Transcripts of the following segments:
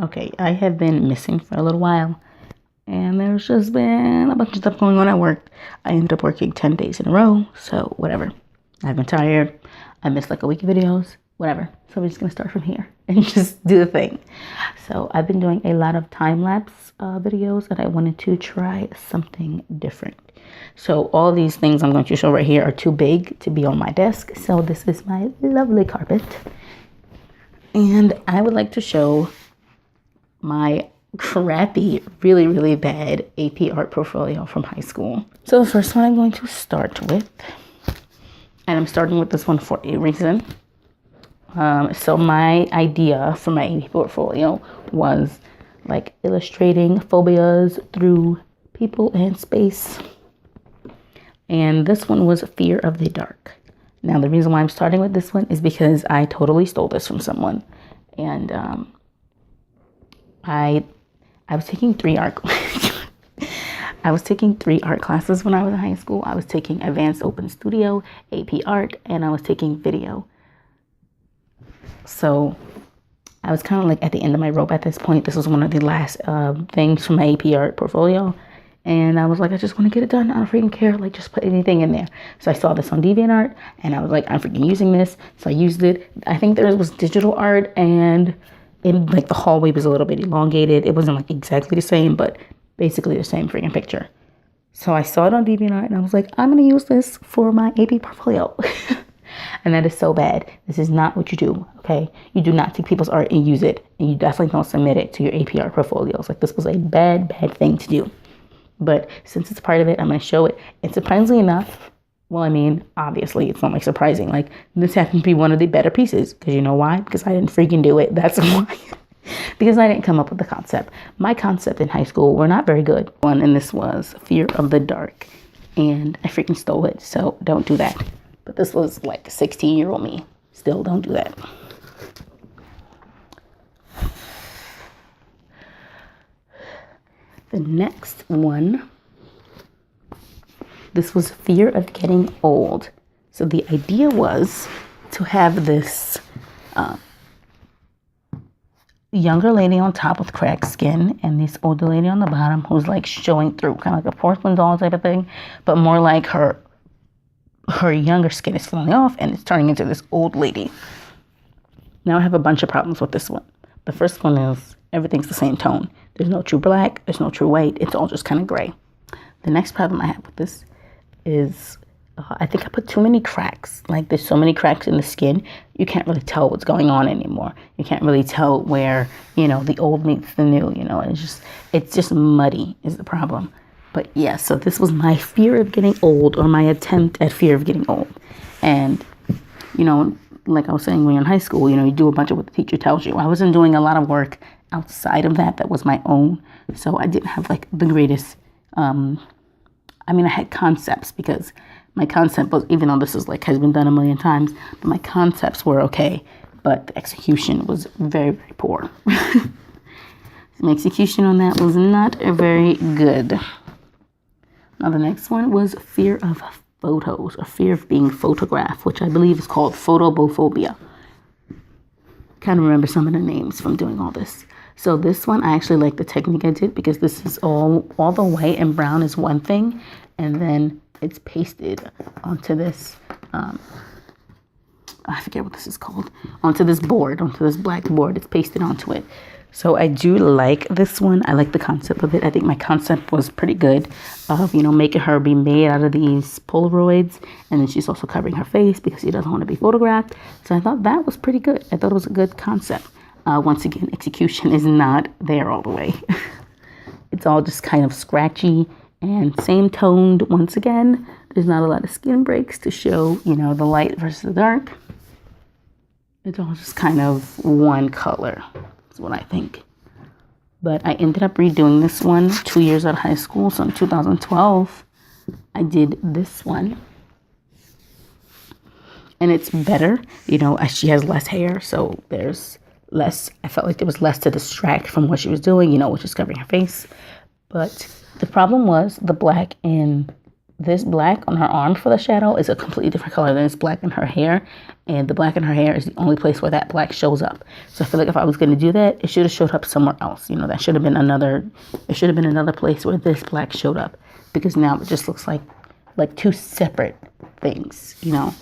Okay, I have been missing for a little while, and there's just been a bunch of stuff going on at work. I ended up working 10 days in a row, so whatever. I've been tired. I missed like a week of videos, whatever. So we're just gonna start from here and just do the thing. So I've been doing a lot of time-lapse videos, and I wanted to try something different. So all these things I'm going to show right here are too big to be on my desk. So this is my lovely carpet. And I would like to show my crappy, really, really bad AP art portfolio from high school. So the first one I'm going to start with, and I'm starting with this one for a reason. So my idea for my AP portfolio was like illustrating phobias through people and space. And this one was fear of the dark. Now the reason why I'm starting with this one is because I totally stole this from someone. And I was taking three art classes when I was in high school. I was taking Advanced Open Studio, AP Art, and I was taking video. So I was kind of like at the end of my rope at this point. This was one of the last things from my AP Art portfolio. And I was like, I just want to get it done. I don't freaking care. Like, just put anything in there. So I saw this on DeviantArt, and I was like, I'm freaking using this. So I used it. I think there was digital art, and like the hallway was a little bit elongated. It wasn't like exactly the same, but basically the same freaking picture. So I saw it on DeviantArt, and I was like, I'm going to use this for my AP portfolio. And that is so bad. This is not what you do, okay? You do not take people's art and use it, and you definitely don't submit it to your AP art portfolios. Like, this was a bad thing to do. But since it's part of it, I'm going to show it. And surprisingly enough, well, I mean, obviously, it's not like surprising. Like, this happened to be one of the better pieces. Because you know why? Because I didn't freaking do it. That's why. Because I didn't come up with the concept. My concept in high school were not very good. One, and this was fear of the dark. And I freaking stole it. So don't do that. But this was like 16-year-old me. Still don't do that. The next one, this was fear of getting old. So the idea was to have this younger lady on top with cracked skin and this older lady on the bottom who's like showing through, kind of like a porcelain doll type of thing, but more like her younger skin is falling off and it's turning into this old lady. Now I have a bunch of problems with this one. The first one is everything's the same tone. There's no true black. There's no true white. It's all just kind of gray. The next problem I have with this is I think I put too many cracks. Like, there's so many cracks in the skin. You can't really tell what's going on anymore. You can't really tell where, the old meets the new, it's just muddy is the problem. But yeah, so this was my fear of getting old, or my attempt at fear of getting old. And, like I was saying, when you're in high school, you do a bunch of what the teacher tells you. I wasn't doing a lot of work outside of that was my own. So I didn't have like the greatest, I had concepts, because my concept was, even though this is like has been done a million times, but my concepts were okay, but the execution was very, very poor. My execution on that was not very good. Now the next one was fear of photos, or fear of being photographed, which I believe is called photobophobia. Kind of remember some of the names from doing all this. So this one, I actually like the technique I did, because this is all the white and brown is one thing, and then it's pasted onto this, I forget what this is called, onto this black board. It's pasted onto it. So I do like this one. I like the concept of it. I think my concept was pretty good of, making her be made out of these Polaroids. And then she's also covering her face because she doesn't want to be photographed. So I thought that was pretty good. I thought it was a good concept. Once again, execution is not there all the way. It's all just kind of scratchy and same toned. Once again, there's not a lot of skin breaks to show, the light versus the dark. It's all just kind of one color. That's what I think. But I ended up redoing this one 2 years out of high school. So in 2012, I did this one. And it's better. She has less hair, so there's less. I felt like there was less to distract from what she was doing, which is covering her face. But the problem was the black and this black on her arm for the shadow is a completely different color than this black in her hair. And the black in her hair is the only place where that black shows up. So I feel like if I was going to do that, it should have showed up somewhere else. You know, that should have been another place where this black showed up. Because now it just looks like two separate things, you know.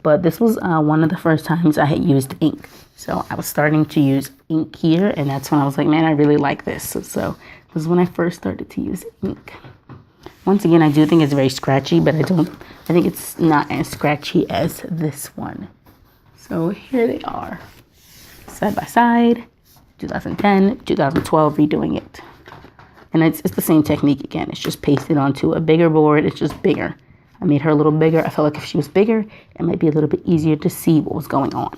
But this was one of the first times I had used ink. So I was starting to use ink here, and that's when I was like, man, I really like this. So this is when I first started to use ink. Once again, I do think it's very scratchy, but I think it's not as scratchy as this one. So here they are, side by side, 2010, 2012, redoing it. And it's the same technique again. It's just pasted onto a bigger board. It's just bigger. I made her a little bigger. I felt like if she was bigger, it might be a little bit easier to see what was going on.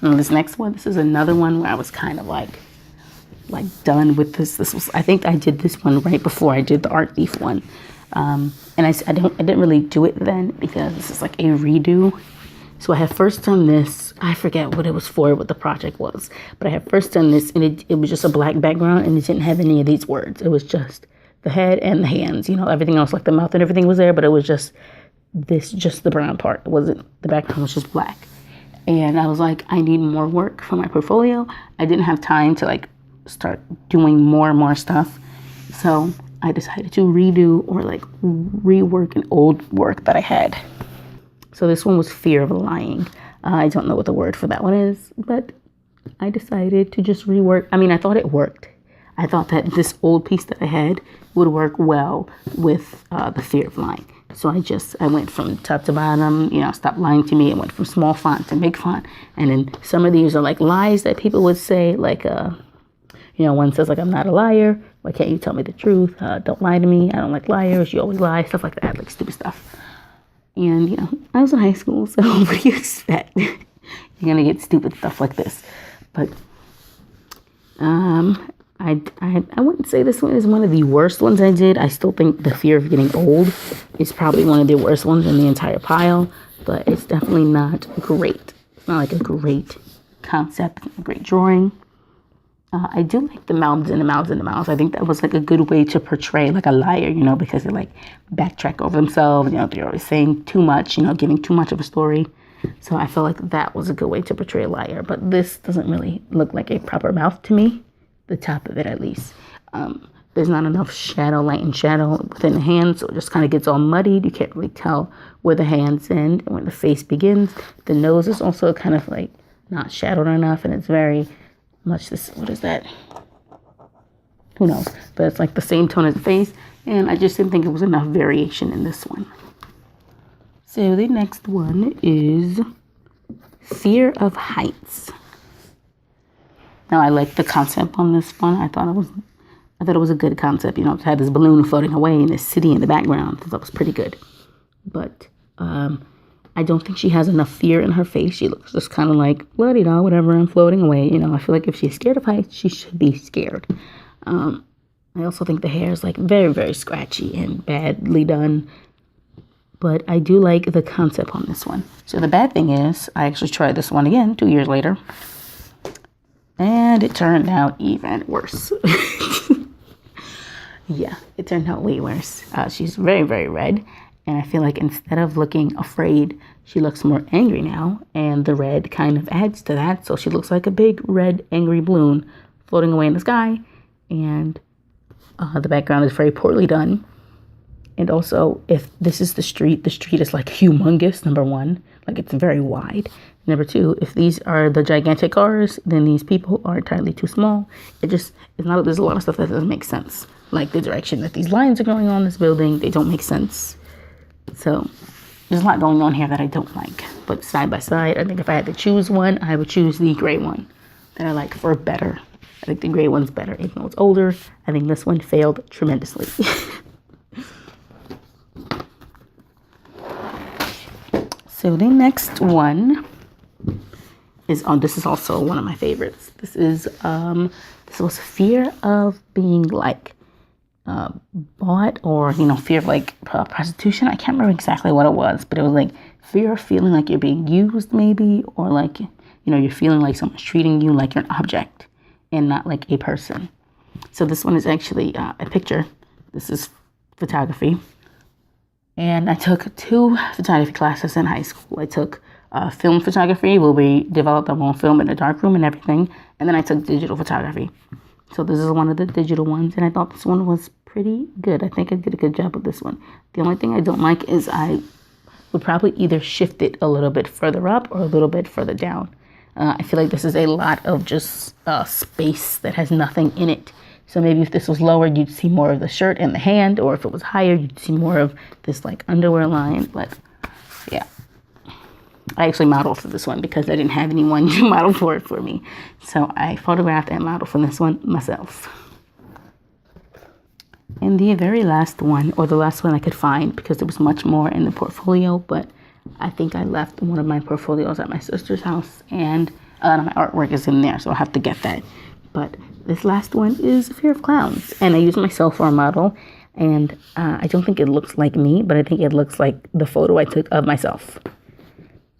And this next one, this is another one where I was kind of like done with this. I think I did this one right before I did the art thief one. And I didn't really do it then because this is like a redo. So I had first done this. I forget what it was for, what the project was. But I had first done this, and it was just a black background, and it didn't have any of these words. It was just the head and the hands. You know, everything else, like the mouth and everything was there, but it was just the brown part. It wasn't, the background was just black. And I was like, I need more work for my portfolio. I didn't have time to like start doing more and more stuff. So I decided to redo or like rework an old work that I had. So this one was fear of lying. I don't know what the word for that one is, but I decided to just rework. I mean, I thought it worked. I thought that this old piece that I had would work well with the fear of lying. So I went from top to bottom, you know, stop lying to me. I went from small font to big font. And then some of these are like lies that people would say, like, you know, one says like, I'm not a liar. Why can't you tell me the truth? Don't lie to me. I don't like liars. You always lie. Stuff like that, like stupid stuff. And, you know, I was in high school, so what do you expect? You're going to get stupid stuff like this. But I wouldn't say this one is one of the worst ones I did. I still think the fear of getting old is probably one of the worst ones in the entire pile. But it's definitely not great. It's not like a great concept, a great drawing. I do like the mouths and the mouths and the mouths. I think that was like a good way to portray like a liar, you know, because they like backtrack over themselves. You know, they're always saying too much, you know, giving too much of a story. So I feel like that was a good way to portray a liar. But this doesn't really look like a proper mouth to me, the top of it at least. There's not enough shadow, light and shadow within the hands, so it just kind of gets all muddied. You can't really tell where the hands end and where the face begins. The nose is also kind of like not shadowed enough, and it's very much this, what is that? Who knows? But it's like the same tone as the face, and I just didn't think it was enough variation in this one. So the next one is Fear of Heights. Now I like the concept on this one. I thought it was a good concept. You know, it had this balloon floating away in this city in the background. I thought it was pretty good. But I don't think she has enough fear in her face. She looks just kind of like, la-di-da, whatever, I'm floating away. You know, I feel like if she's scared of heights, she should be scared. I also think the hair is like very, very scratchy and badly done. But I do like the concept on this one. So the bad thing is, I actually tried this one again 2 years later. And it turned out even worse. Yeah, it turned out way worse. She's very, very red. And I feel like instead of looking afraid, she looks more angry now. And the red kind of adds to that. So she looks like a big red angry balloon floating away in the sky. And the background is very poorly done. And also, if this is the street is like humongous, number one. Like it's very wide. Number two, if these are the gigantic cars, then these people are entirely too small. There's a lot of stuff that doesn't make sense. Like the direction that these lines are going on this building, they don't make sense. So there's a lot going on here that I don't like. But side by side, I think if I had to choose one, I would choose the gray one that I like for better. I think the gray one's better, even though it's older. I think this one failed tremendously. So the next one is this is also one of my favorites. This was fear of being like bought, or you know, fear of like prostitution. I can't remember exactly what it was, but it was like fear of feeling like you're being used, maybe, or like, you know, you're feeling like someone's treating you like you're an object. and not like a person. So this one is actually a picture. This is photography. And I took 2 photography classes in high school. I took film photography, where we developed our own film in a darkroom and everything. And then I took digital photography. So this is one of the digital ones, and I thought this one was pretty good. I think I did a good job with this one. The only thing I don't like is I would probably either shift it a little bit further up or a little bit further down. I feel like this is a lot of just space that has nothing in it. So maybe if this was lower, you'd see more of the shirt and the hand, or if it was higher, you'd see more of this like underwear line. But yeah, I actually modeled for this one because I didn't have anyone to model for it for me. So I photographed and modeled for this one myself. And the very last one, or the last one I could find, because there was much more in the portfolio, but I think I left one of my portfolios at my sister's house, and my artwork is in there, so I'll have to get that. But this last one is Fear of Clowns, and I used myself for a model, and I don't think it looks like me, but I think it looks like the photo I took of myself.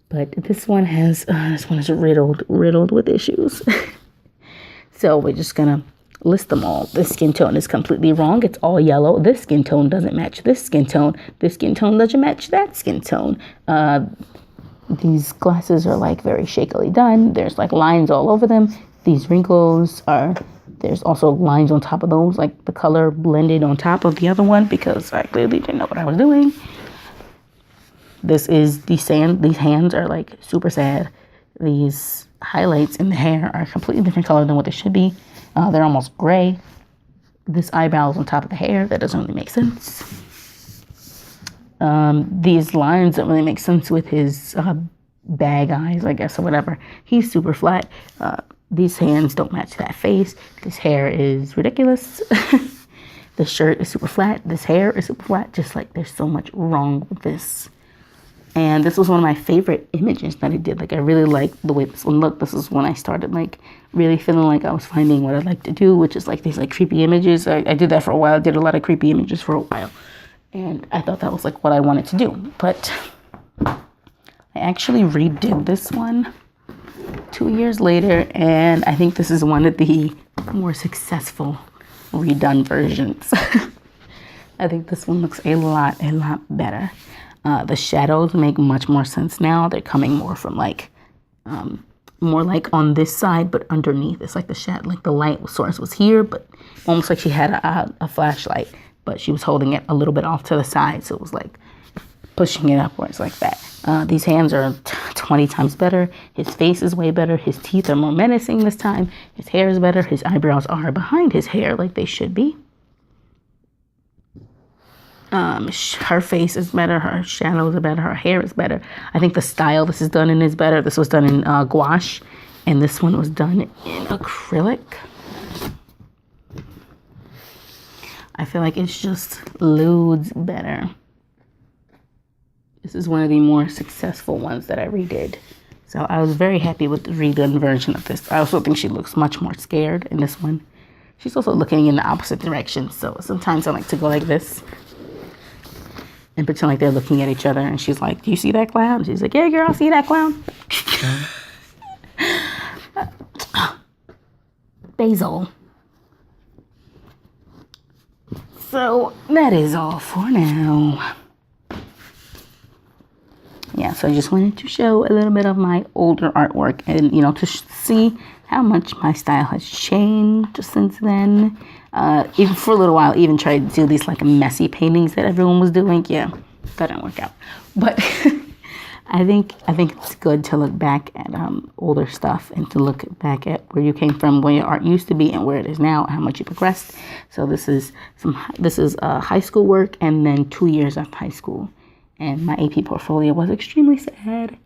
But this one is riddled with issues. So we're just gonna list them all. This skin tone is completely wrong. It's all yellow. This skin tone doesn't match this skin tone. This skin tone doesn't match that skin tone. These glasses are like very shakily done. There's like lines all over them. These wrinkles there's also lines on top of those, like the color blended on top of the other one, because I clearly didn't know what I was doing. This is these hands are like super sad. These highlights in the hair are a completely different color than what they should be. They're almost gray. This eyebrows on top of the hair, that doesn't really make sense. These lines don't really make sense with his bag eyes, I guess, or whatever. He's super flat. These hands don't match that face. This hair is ridiculous. The shirt is super flat. This hair is super flat. Just like there's so much wrong with this. And this was one of my favorite images that I did. Like, I really liked the way this one looked. This is when I started, like, really feeling like I was finding what I'd like to do, which is, like, these, like, creepy images. I did that for a while. I did a lot of creepy images for a while. And I thought that was, like, what I wanted to do. But I actually redid this one 2 years later. And I think this is one of the more successful redone versions. I think this one looks a lot better. The shadows make much more sense now. They're coming more from like, more like on this side, but underneath. It's like the light source was here, but almost like she had a flashlight, but she was holding it a little bit off to the side. So it was like pushing it upwards like that. These hands are 20 times better. His face is way better. His teeth are more menacing this time. His hair is better. His eyebrows are behind his hair like they should be. Her face is better, her shadows are better, her hair is better. I think the style this is done in is better. This was done in gouache, and this one was done in acrylic. I feel like it's just loads better. This is one of the more successful ones that I redid. So I was very happy with the redone version of this. I also think she looks much more scared in this one. She's also looking in the opposite direction, so sometimes I like to go like this and pretend like they're looking at each other, and she's like, "Do you see that clown?" She's like, "Yeah, girl, I see that clown." Basil. So that is all for now. Yeah, so I just wanted to show a little bit of my older artwork, and to see how much my style has changed since then. Even for a little while, even tried to do these like messy paintings that everyone was doing. Yeah, that didn't work out. But I think it's good to look back at older stuff, and to look back at where you came from, where your art used to be, and where it is now, how much you progressed. So this is high school work, and then 2 years after high school. And my AP portfolio was extremely sad.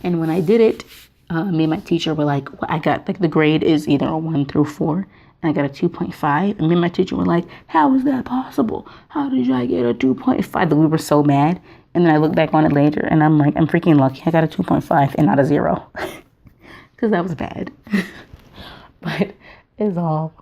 And when I did it, me and my teacher were like, I got like the grade is either a 1 through 4. And I got a 2.5. And me and my teacher were like, how is that possible? How did I get a 2.5? We were so mad. And then I look back on it later, and I'm like, I'm freaking lucky I got a 2.5 and not a 0. Because that was bad. But it's all